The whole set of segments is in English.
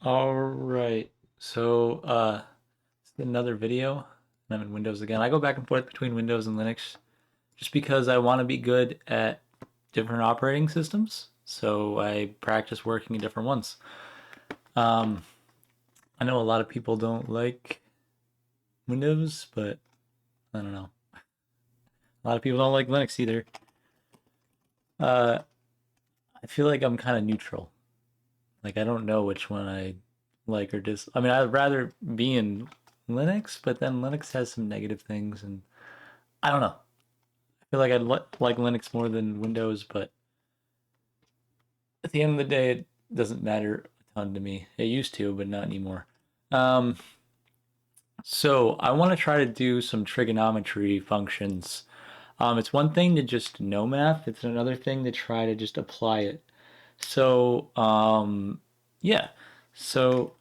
All right. So, it's another video. I'm in Windows again. I go back and forth between Windows and Linux just because I want to be good at different operating systems. So I practice working in different ones. Um, I know a lot of people don't like Windows, but I don't know. A lot of people don't like Linux either. Uh, I feel like I'm kind of neutral. Like I don't know which one I like or dis. I mean, I'd rather be in Linux, but then Linux has some negative things, and I don't know. I feel like I'd like Linux more than Windows, but at the end of the day, it doesn't matter a ton to me. It used to, but not anymore. Um, so I want to try to do some trigonometry functions. It's one thing to just know math. It's another thing to try to just apply it. So, yeah. So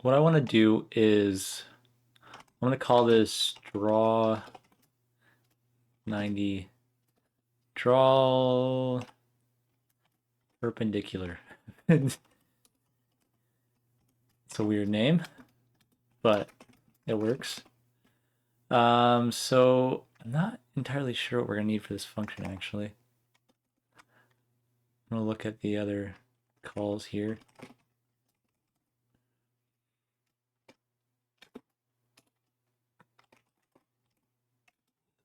what I want to do is I'm going to call this draw 90, draw perpendicular. It's a weird name, but it works. So I'm not entirely sure what we're gonna need for this function actually. I'm gonna look at the other calls here.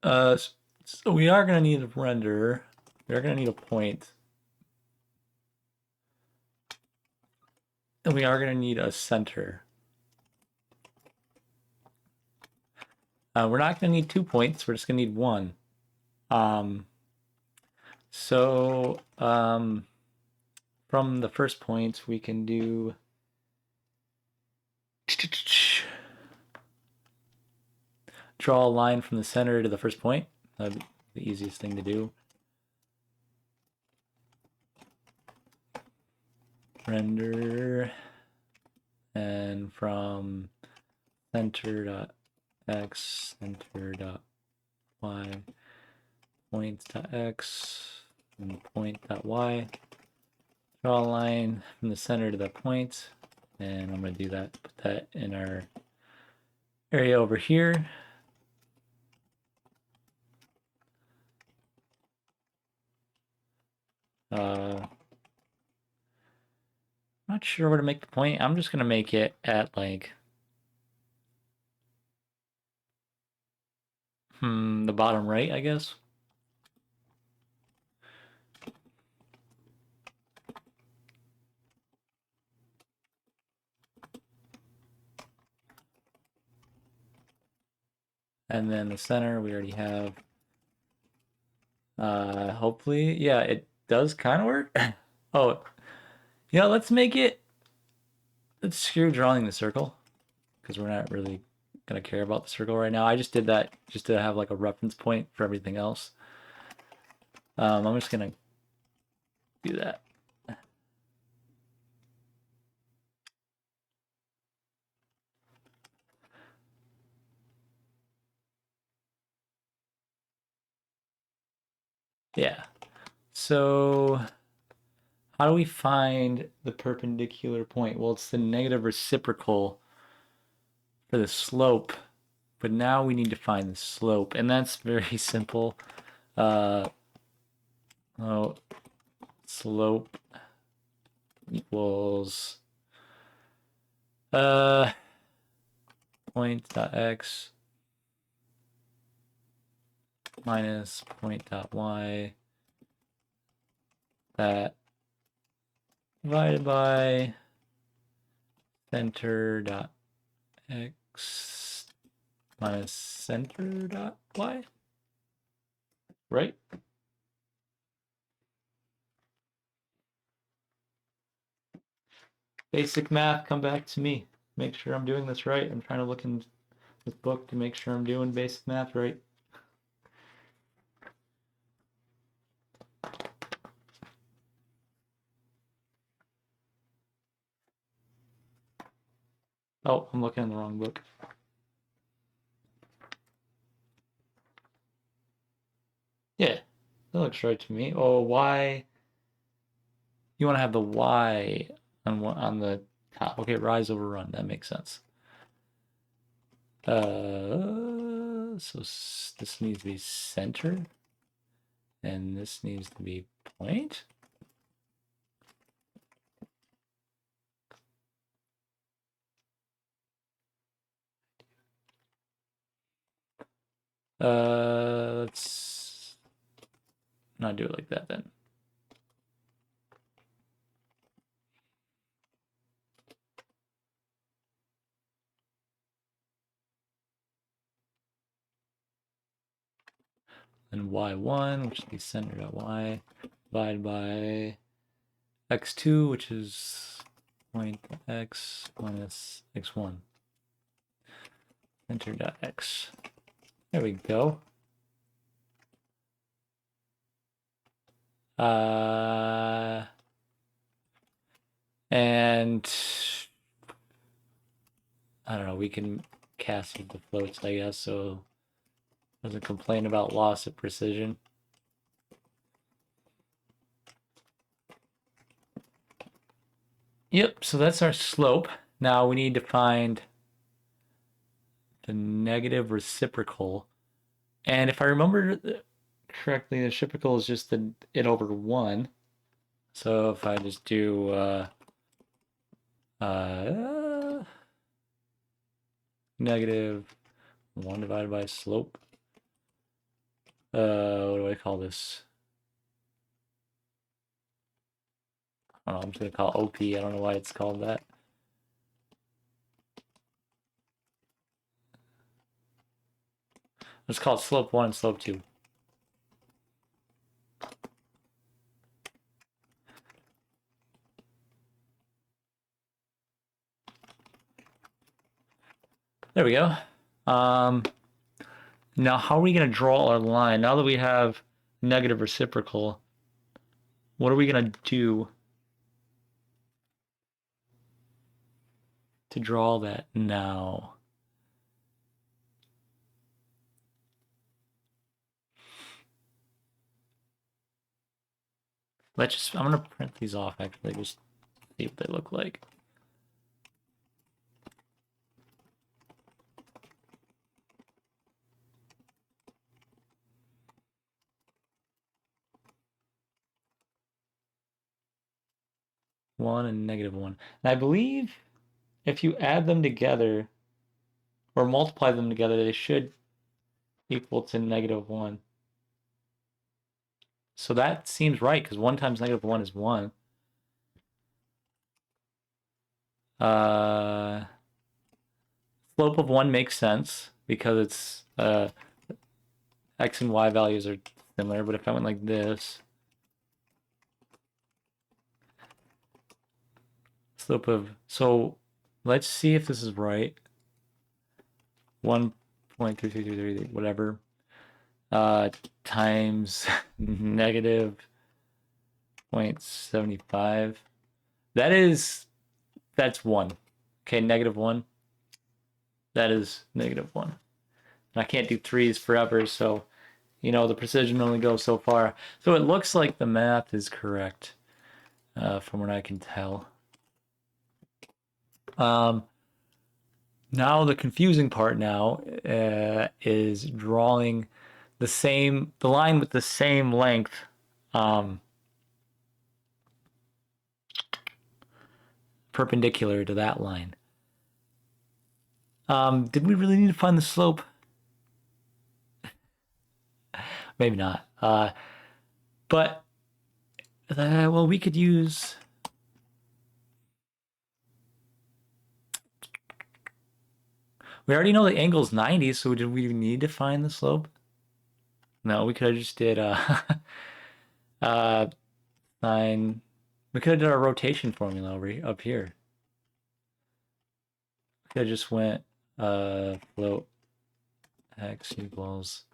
So we are gonna need a renderer. We are gonna need a point. And we are gonna need a center. We're not gonna need 2 points, we're just gonna need one. Um, so from the first point, we can do draw a line from the center to the first point. That'd be the easiest thing to do. Render, and from center dot x, center dot y, point dot x, and point dot y. Draw a line from the center to the point, and I'm going to do that. Put that in our area over here. Not sure where to make the point. I'm just going to make it at like the bottom right, I guess. And then the center we already have. Hopefully, yeah, it does kind of work. Oh, yeah, let's screw drawing the circle because we're not really gonna care about the circle right now. I just did that just to have like a reference point for everything else. I'm just gonna do that. Yeah. So how do we find the perpendicular point? Well, it's the negative reciprocal for the slope, but now we need to find the slope, and that's very simple. Uh, oh, slope equals uh point dot x minus point dot y that divided by center dot x minus center dot y, right? Basic math, come back to me. Make sure I'm doing this right. I'm trying to look in this book to make sure I'm doing basic math right. Oh, I'm looking in the wrong book. Yeah, that looks right to me. Oh, y. You want to have the y on the top. Okay, rise over run. That makes sense. So this needs to be center, and this needs to be point. Let's not do it like that then. And y1, which is the center at y, divided by x2, which is point x minus x1. Center dot x. There we go. And I don't know, we can cast the floats, I guess, so it doesn't complain about loss of precision. Yep, so that's our slope. Now we need to find the negative reciprocal. And if I remember correctly, the reciprocal is just it over 1. So if I just do negative 1 divided by slope. What do I call this? I don't know, I'm just going to call it OP. I don't know why it's called that. Let's call it slope 1 and slope 2. There we go. Now, how are we going to draw our line? Now that we have negative reciprocal, what are we going to do to draw that now? I'm going to print these off, actually, just see what they look like. One and negative 1. And I believe if you add them together or multiply them together, they should equal to negative 1. So that seems right, because 1 times negative 1 is 1. Slope of 1 makes sense because it's x and y values are similar, but if I went like this, slope of, so let's see if this is right. 1.3333, whatever, times negative 0.75. That's 1. Okay, negative 1. That is negative 1. And I can't do 3's forever, so, you know, the precision only goes so far. So it looks like the math is correct, from what I can tell. Now the confusing part now is drawing the line with the same length perpendicular to that line. Did we really need to find the slope? Maybe not. But well, we could use. We already know the angle's 90, so did we need to find the slope? No, we could have just did sine. We could have did our rotation formula over up here. We could have just went float x equals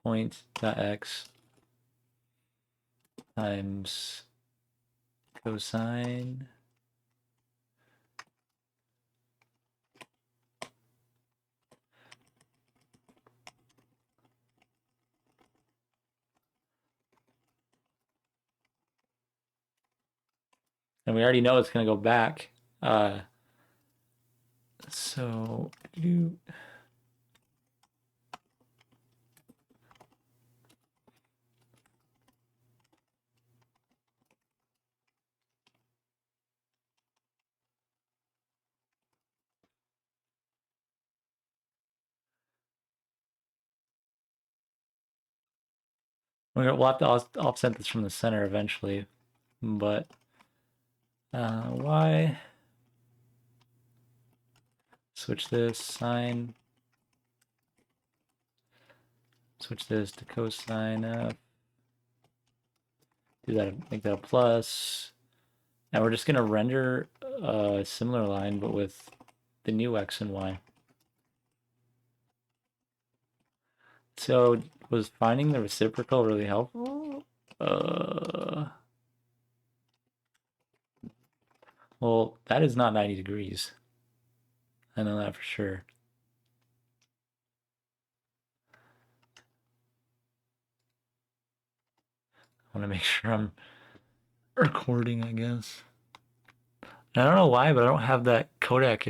point dot x times cosine And we already know it's going to go back. So you we'll have to offset this from the center eventually, but y switch this sine, switch this to cosine f, do that, make that a plus. And we're just gonna render a similar line, but with the new x and y. So was finding the reciprocal really helpful? Well, that is not 90 degrees. I know that for sure. I want to make sure I'm recording, I guess. I don't know why, but I don't have that codec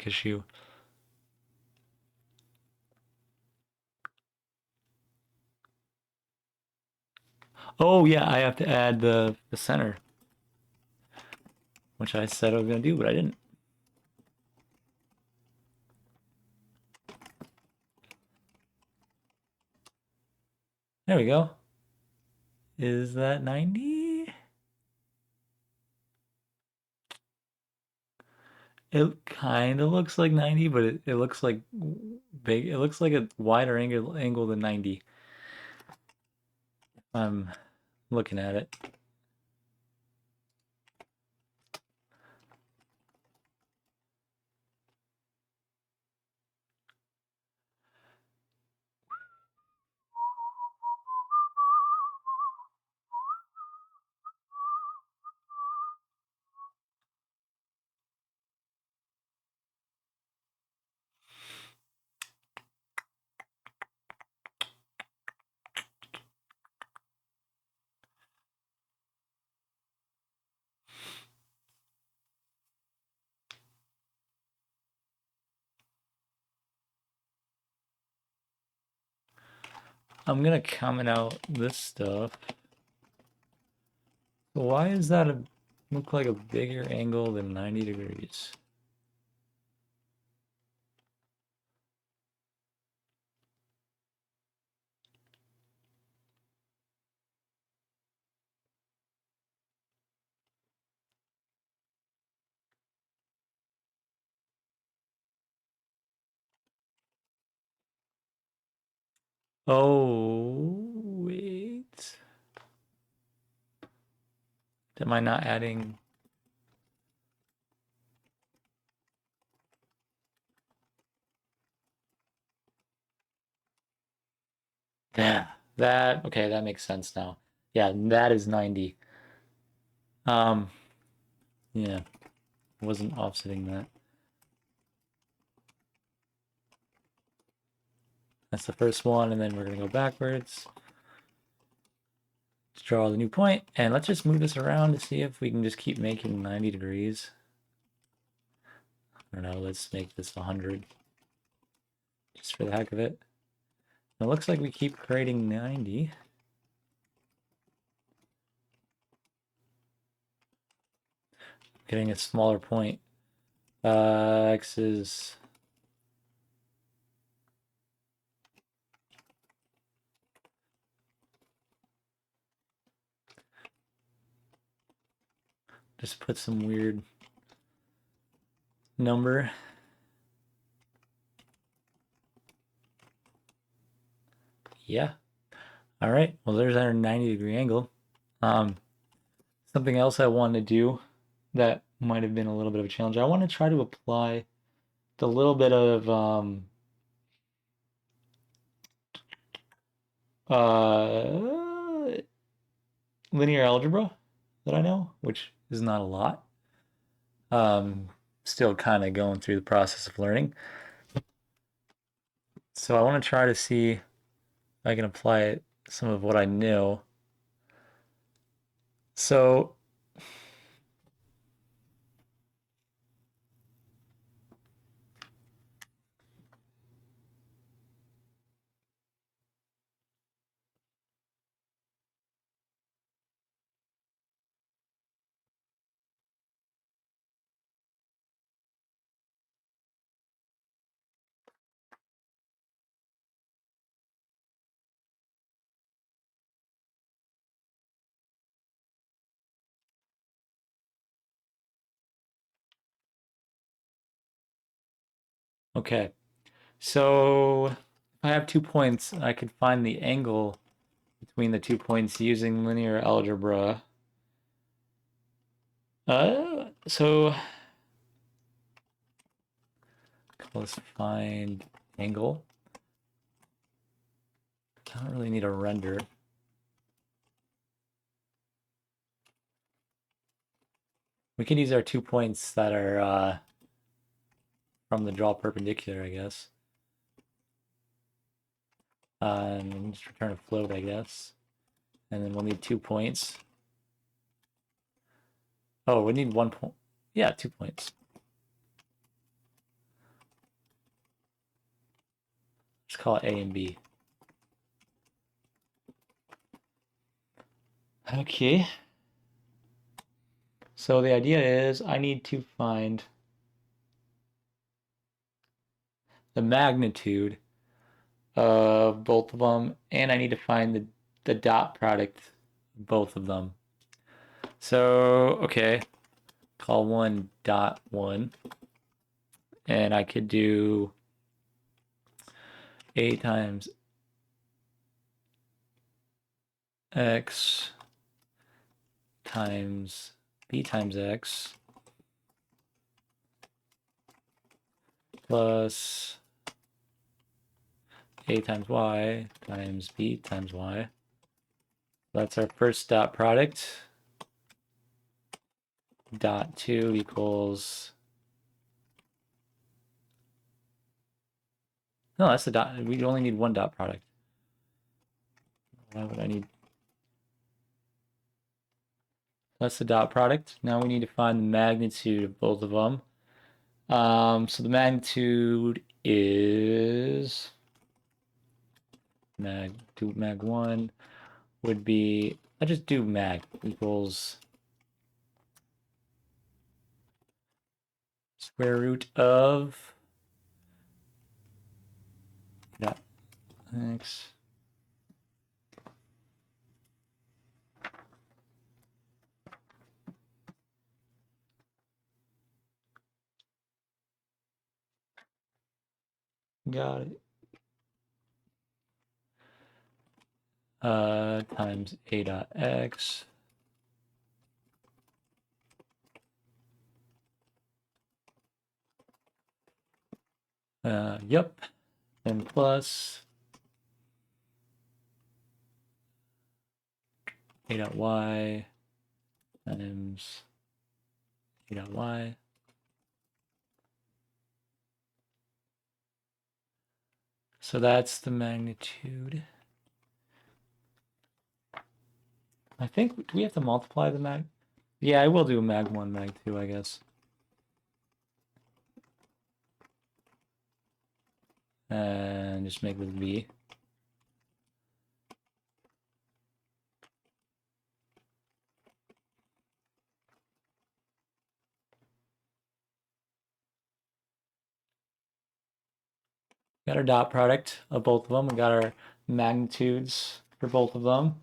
issue. Oh yeah, I have to add the center, which I said I was gonna do, but I didn't. There we go. Is that 90? It kind of looks like 90, but it looks like big. It looks like a wider angle than 90. I'm looking at it. I'm gonna comment out this stuff. Why is that look like a bigger angle than 90 degrees? Oh, wait. Am I not adding? Yeah, okay, that makes sense now. Yeah, that is 90. Um, yeah, I wasn't offsetting that. That's the first one, and then we're gonna go backwards to draw the new point, and let's just move this around to see if we can just keep making 90 degrees. I don't know, let's make this 100, just for the heck of it. It looks like we keep creating 90. Getting a smaller point. X is... Just put some weird number. Yeah. All right. Well, there's our 90-degree angle. Something else I wanted to do that might have been a little bit of a challenge. I want to try to apply the little bit of uh, linear algebra that I know, which is not a lot. Still kind of going through the process of learning. So I want to try to see if I can apply some of what I know. So Okay, so if I have 2 points, I could find the angle between the 2 points using linear algebra. So let's find angle. I don't really need a render. We can use our 2 points that are from the draw perpendicular, I guess. And just return a float, I guess. And then we'll need 2 points. Oh, we need 1 point. Yeah, 2 points. Let's call it A and B. Okay. So the idea is I need to find the magnitude of both of them, and I need to find the dot product of both of them. So, okay, call one dot one, and I could do A times X times B times X plus A times Y times B times Y. That's our first dot product. Dot 2 equals... No, that's the dot. We only need one dot product. Why would I need... That's the dot product. Now we need to find the magnitude of both of them. So the magnitude is... mag 1 would be... I just do mag equals square root of dot x got it times a dot x yep, and plus a dot y times a dot y. So that's the magnitude. I think, do we have to multiply the mag? Yeah, I will do mag 1, mag 2, I guess. And just make this b. Got our dot product of both of them. We got our magnitudes for both of them.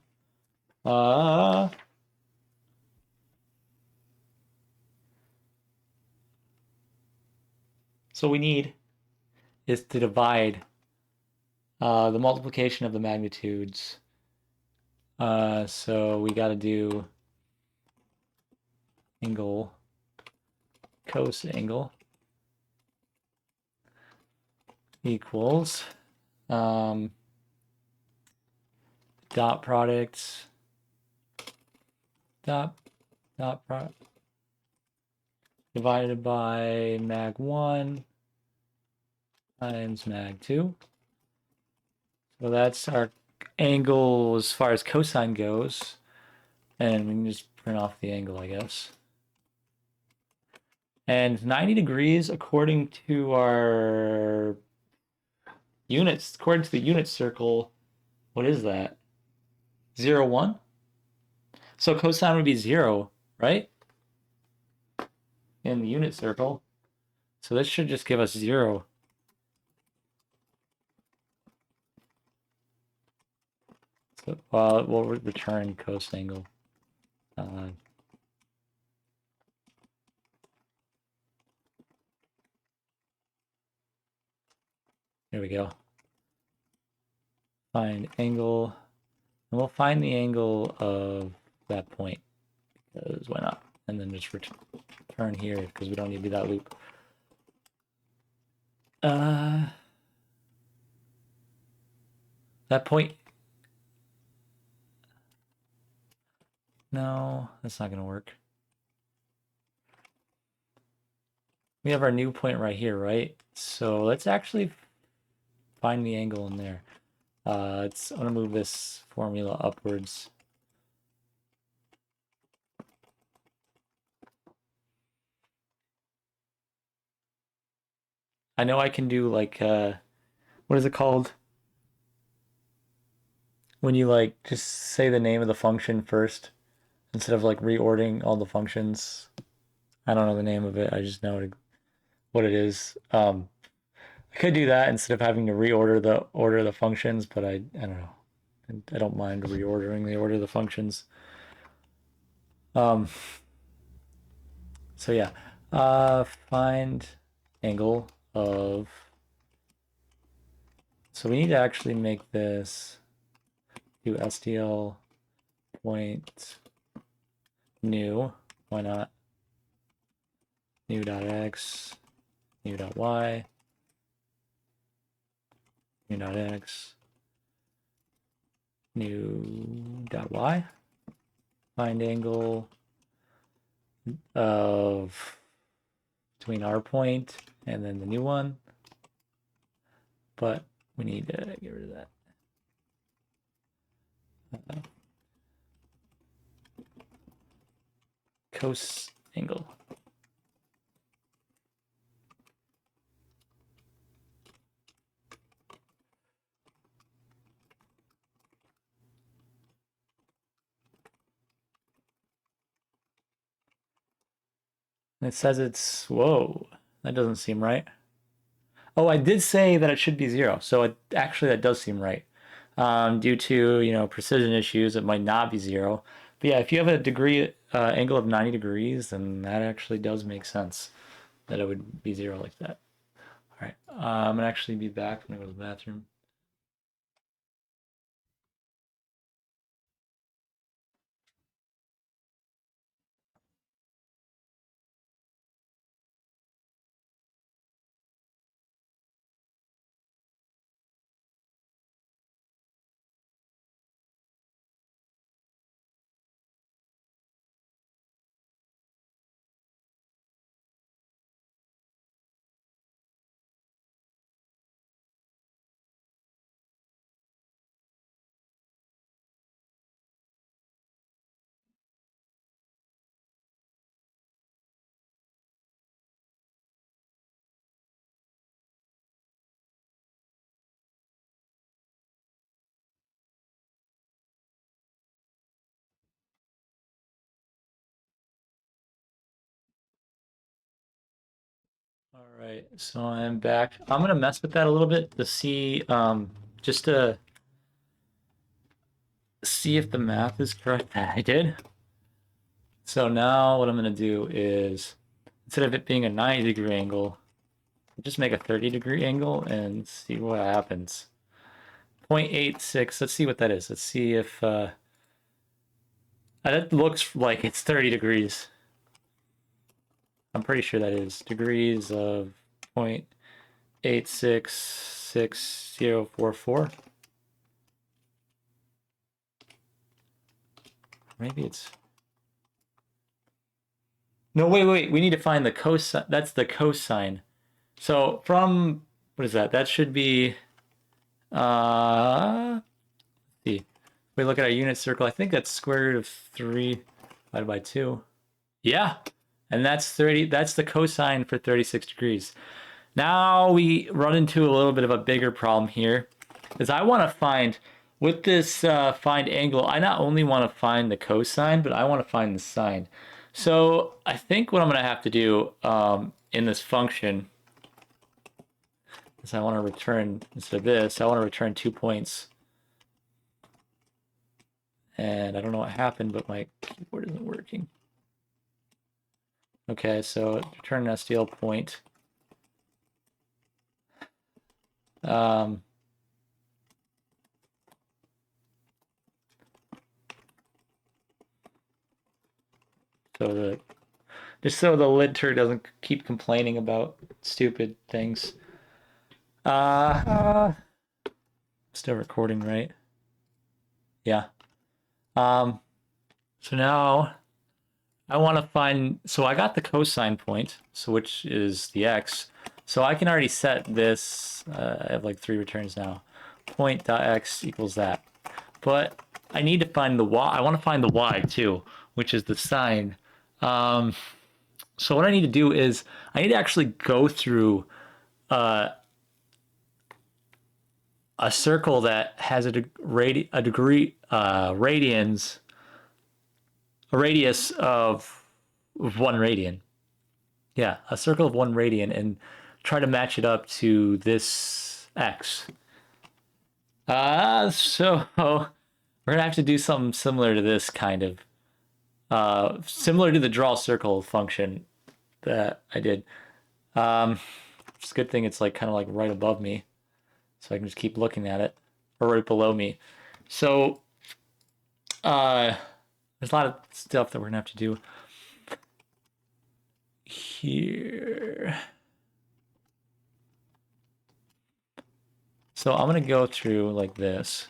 So we need is to divide the multiplication of the magnitudes. So we got to do angle cos angle equals dot product dot product divided by mag 1 times mag 2. So that's our angle as far as cosine goes. And we can just print off the angle, I guess. And 90 degrees, according to our units, according to the unit circle, what is that? 0, 1? So cosine would be 0, right? In the unit circle. So this should just give us 0. So, well, we'll return cos angle. There we go. Find angle. And we'll find the angle of that point, because why not? And then just return here, because we don't need to do that loop. That point. No, that's not going to work. We have our new point right here, right? So let's actually find the angle in there. I'm going to move this formula upwards. I know I can do like, what is it called? When you like just say the name of the function first instead of like reordering all the functions. I don't know the name of it. I just know what it is. I could do that instead of having to reorder the order of the functions, but I don't know. I don't mind reordering the order of the functions. So yeah, find angle of. So we need to actually make this do STL point new. Why not? New.x, new.y, new.x, new.y. Find angle of between our point and then the new one. But we need to get rid of that. Cos angle. And it says it's, whoa, that doesn't seem right. Oh, I did say that it should be 0. So actually that does seem right. Due to, precision issues, it might not be 0. But yeah, if you have a degree angle of 90 degrees, then that actually does make sense that it would be 0 like that. All right, I'm gonna actually be back. I'm gonna go to the bathroom. All right, so I'm back. I'm gonna mess with that a little bit to see, just to see if the math is correct that I did. So now what I'm gonna do is, instead of it being a 90-degree angle, just make a 30-degree angle and see what happens. 0.86, let's see what that is. Let's see if, that looks like it's 30 degrees. I'm pretty sure that is degrees of 0.866044. Maybe it's... No, wait. We need to find the cosine. That's the cosine. So from, what is that? That should be, let's see. If we look at our unit circle, I think that's square root of 3 divided by 2. Yeah. And that's 30. That's the cosine for 36 degrees. Now we run into a little bit of a bigger problem here, is I want to find, with this find angle, I not only want to find the cosine, but I want to find the sine. So I think what I'm going to have to do in this function is I want to return, instead of this, I want to return 2 points. And I don't know what happened, but my keyboard isn't working. Okay, so return an STL point. Um, just so the linter doesn't keep complaining about stupid things. Uh, Still recording, right? Yeah. Um, so now I want to find, so I got the cosine point, so which is the x. So I can already set this, I have like 3 returns now. Point dot x equals that. But I need to find the y, I want to find the y too, which is the sine. So what I need to do is, I need to actually go through uh, a circle that has a degree, radians, a radius of 1 radian. Yeah, a circle of 1 radian, and try to match it up to this x. So we're gonna have to do something similar to this kind of, similar to the draw circle function that I did. It's a good thing it's like kind of like right above me, so I can just keep looking at it, or right below me. So there's a lot of stuff that we're gonna have to do here. So I'm gonna go through like this.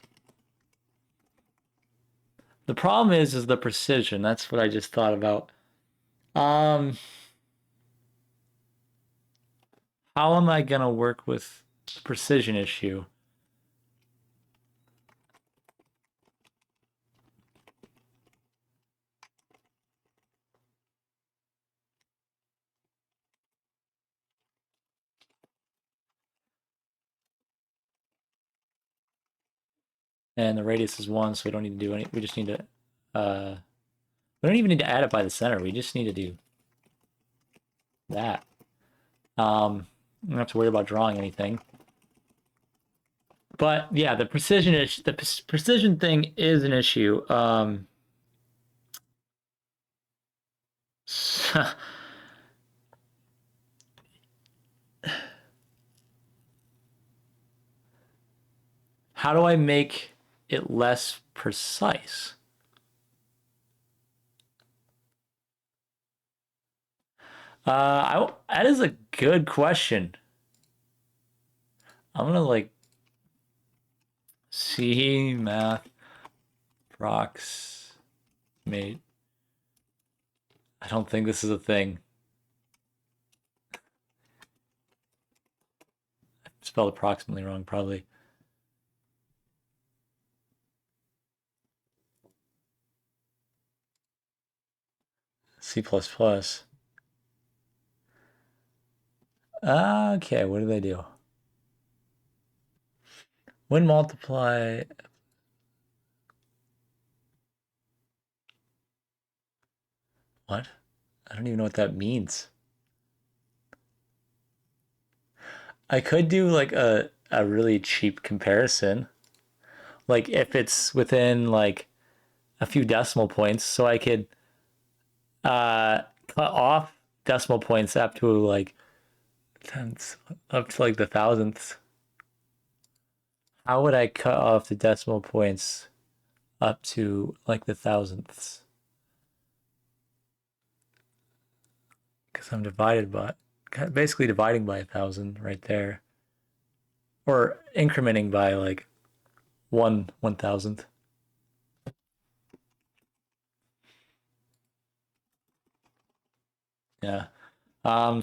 The problem is the precision. That's what I just thought about. Um, how am I gonna work with the precision issue? And the radius is 1, so we don't need to do any. We just need to. We don't even need to add it by the center. We just need to do that. We don't have to worry about drawing anything. But yeah, the precision is the precision thing is an issue. How do I make it less precise? That is a good question. I'm gonna like see math approximate. I don't think this is a thing. I spelled approximately wrong, probably. C++. Okay, what do they do? When multiply. What? I don't even know what that means. I could do like a really cheap comparison. Like if it's within like a few decimal points, so I could cut off decimal points up to like tenths, up to like the thousandths. How would I cut off the decimal points up to like the thousandths? Because I'm divided by, basically dividing by 1,000 right there, or incrementing by like 1/1000th. Yeah. Um.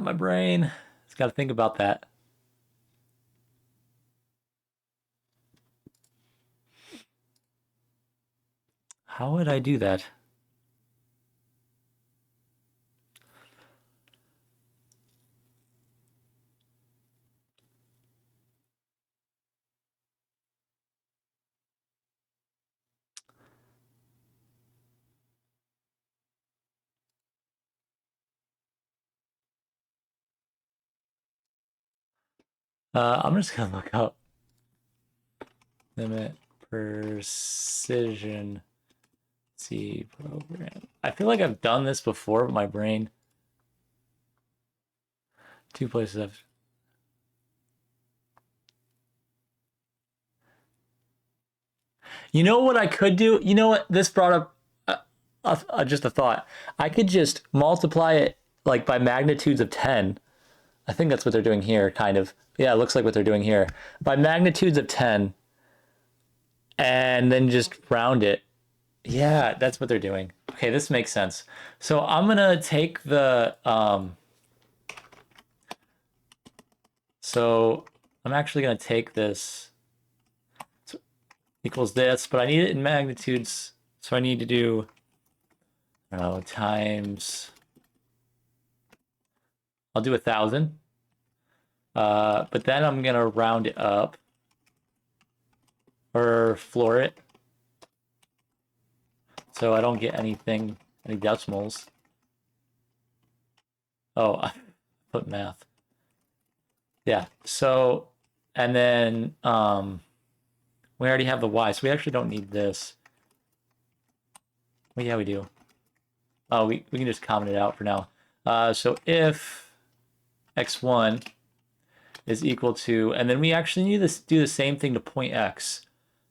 My brain has got to think about that. How would I do that? I'm just gonna look up limit precision C program. I feel like I've done this before, but my brain Two places have. You know what I could do? You know what? This brought up just a thought. I could just multiply it like by magnitudes of 10. I think that's what they're doing here, kind of. Yeah, it looks like what they're doing here. By magnitudes of 10, and then just round it. Yeah, that's what they're doing. Okay, this makes sense. So I'm gonna take the so I'm actually gonna take this equals this, but I need it in magnitudes, so I need to do, I don't know, times, I'll do 1,000. But then I'm gonna round it up or floor it, so I don't get any decimals. Oh, I put math. Yeah, so, and then we already have the y, so we actually don't need this. Well, yeah, we do. Oh, we can just comment it out for now. So if x1 is equal to, and then we actually need to do the same thing to point x.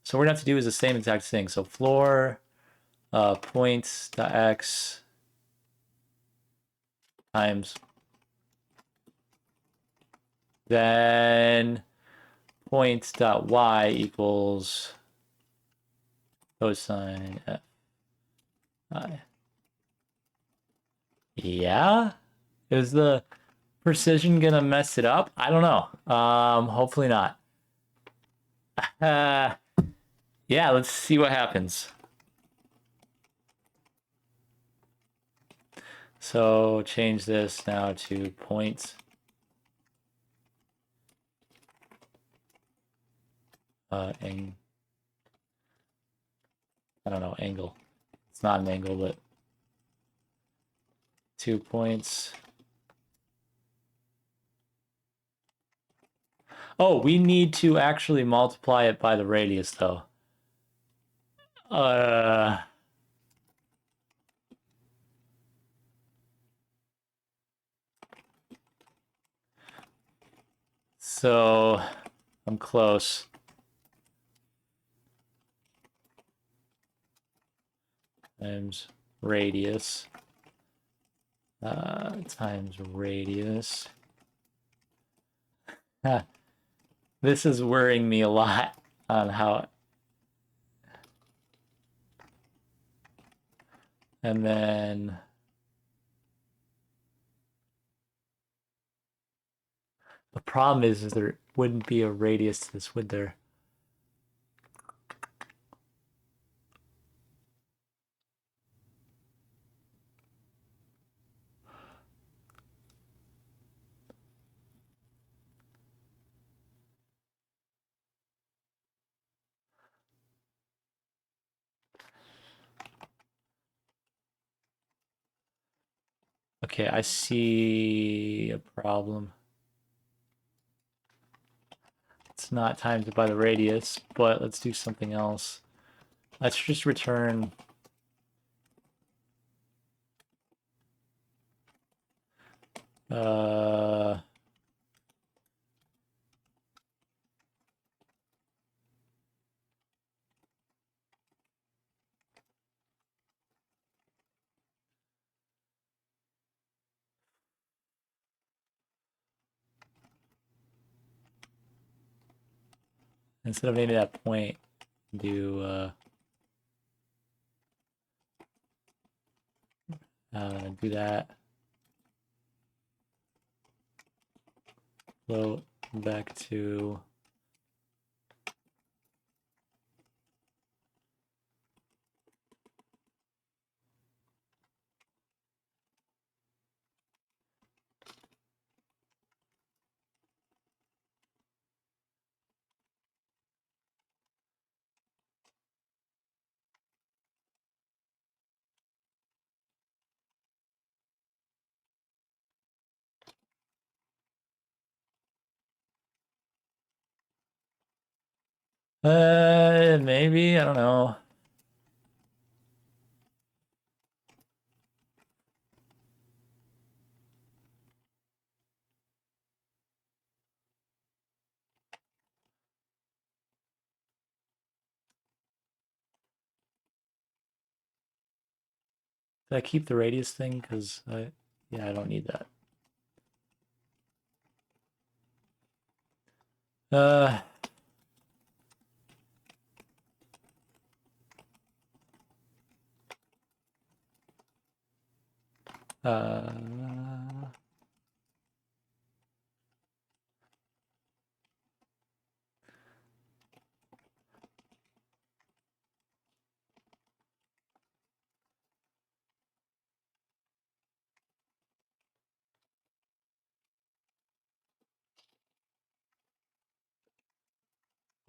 So what we're gonna have to do is the same exact thing. So floor points.x times, then points.y equals cosine f I. Yeah? Is the precision gonna mess it up? I don't know. Hopefully not. Yeah, let's see what happens. So change this now to points. I don't know, angle. It's not an angle, but 2 points. Oh, we need to actually multiply it by the radius, though. So I'm close. Times radius. Times radius. This is worrying me a lot on how. And then the problem is there wouldn't be a radius to this, would there? Okay, I see a problem. It's not times it by the radius, but let's do something else. Let's just return instead of maybe that point, do do that. Float back to maybe, I don't know. Did I keep the radius thing? Because yeah, I don't need that. Uh, uh,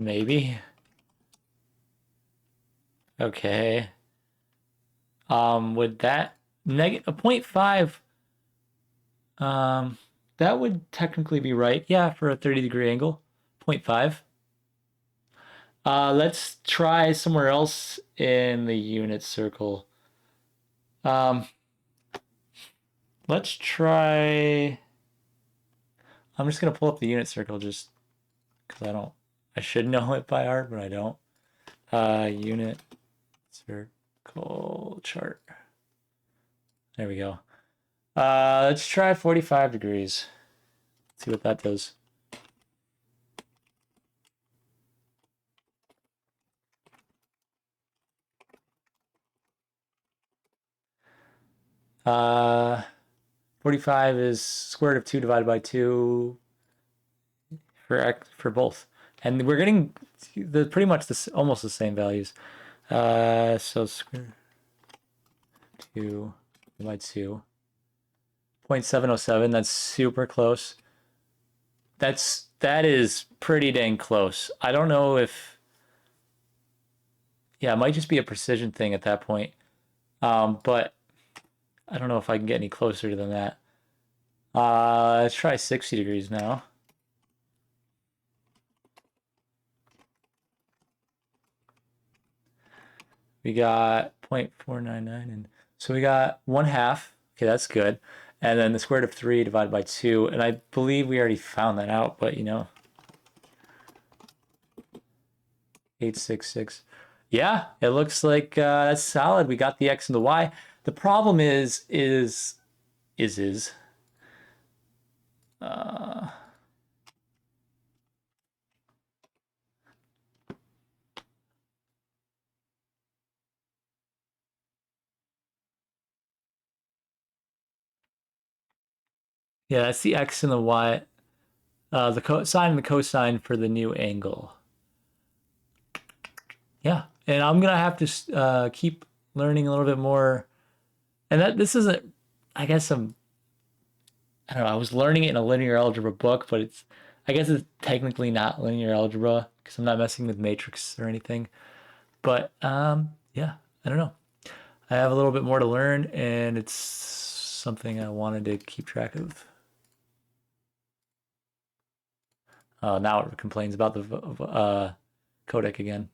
maybe. Okay. Would that a 0.5, that would technically be right. Yeah, for a 30-degree angle. 0.5. Let's try somewhere else in the unit circle. Let's try. I'm just gonna pull up the unit circle just because I should know it by heart, but I don't. Unit circle chart. There we go. Let's try 45 degrees. See what that does. Uh, 45 is square root of 2 divided by 2 for both. And we're getting pretty much almost the same values. So square 2 divided by 2. 0.707, that's super close. That is pretty dang close. I don't know if, yeah, it might just be a precision thing at that point. But I don't know if I can get any closer than that. Let's try 60 degrees now. We got 0.499, and so we got 1/2. Okay, that's good. And then the square root of 3 divided by 2, and I believe we already found that out, but 866. Yeah, it looks like that's solid. We got the x and the y. The problem is uh, yeah, that's the x and the y. The sine and the cosine for the new angle. Yeah, and I'm gonna have to keep learning a little bit more. And this isn't, I guess I don't know. I was learning it in a linear algebra book, but I guess it's technically not linear algebra because I'm not messing with matrix or anything. But yeah, I don't know. I have a little bit more to learn, and it's something I wanted to keep track of. Now it complains about the codec again.